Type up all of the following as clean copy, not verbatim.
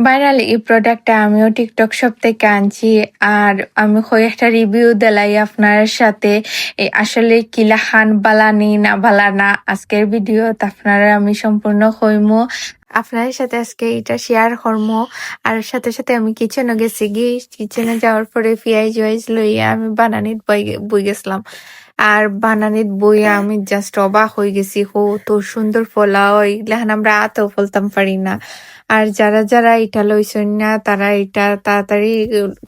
Viral এই প্রোডাক্টটা আমিও টিকটক শপ থেকে আনছি। আর আমি একটা রিভিউ দিলাই আপনার সাথে। আসলে কিলা খান বালা নি না বালা না, আজকের ভিডিও আপনারা আমি সম্পূর্ণ হইমো আপনার সাথে আজকে এটা শেয়ার করবো। আর সাথে সাথে আমি কিচেনে গেছি, গিয়ে কিচেনে যাওয়ার পরে পিঁয়াজ ওয়াইজ লইয়া আমি বানানিত বই গেছিলাম। আর বানানিত বইয়া আমি জাস্ট অবাক হয়ে গেছি, তো সুন্দর ফলাও এগুলান আমরা আতেও ফলতাম পারি না। আর যারা যারা এটা লইছেন না তারা এটা তাড়াতাড়ি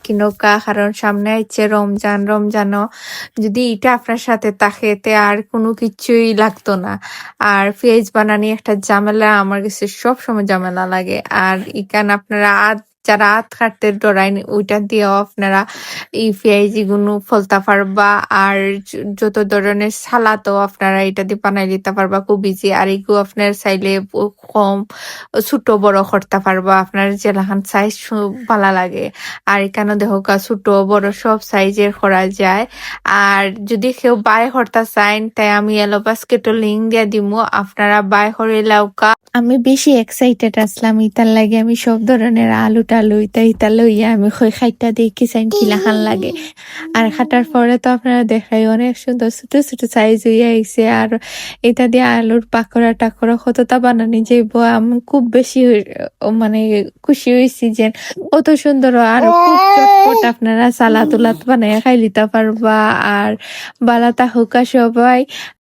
কিনোকা, কারণ সামনে আইছে রমজানও যদি এটা আপনার সাথে থাকে তে আর কোনো কিছুই লাগতো না। আর পেঁয়াজ বানানি একটা ঝামেলা, আমার কাছে সব সময় ঝামেলা লাগে। আর ইকান আপনারা যারা আত কাটতে ডরাইন ওইটা দিয়েও আপনারা এই পেঁয়াজি গুলো ফলতা পারবা। আর যত ধরনের সালাদও আপনারা এটা দিয়ে বানাই দিতে পারবা খুব ইজি। আর এগুলো আপনার চাইলে কম ছোট বড় করতে পারবা আপনার যেলাখান সাইজ ভালো লাগে। আর এখানে দেখো ছোট বড় সব সাইজের করা যায়। আর যদি কেউ বাই করতে চাইন তাই আমি এলো বাস্কেটও লিঙ্ক দিয়ে দিমু, আপনারা বাই করে লাউকা। আমি বেশি এক্সাইটেড আসলাম ইতার লাগে, আমি সব ধরনের আলু টালু ইতা লইয়া আমি খাইটা দেখি চাইন কিলাখান লাগে। আর খাটার পরে তো আপনারা দেখাই অনেক সুন্দর ছোট ছোট সাইজ হইয়া আইছে। আর এটা দিয়ে আলুর পাকোড়া টাকোড়া কতটা বানানি যাইব, আমি খুব বেশি মানে খুশি হয়েছি যে কত সুন্দর। আর খুব চটপট আপনারা সালাদ উলাদ বানাইয়া খাই লিতে পারবা। আর বালাতা হোকা সবাই।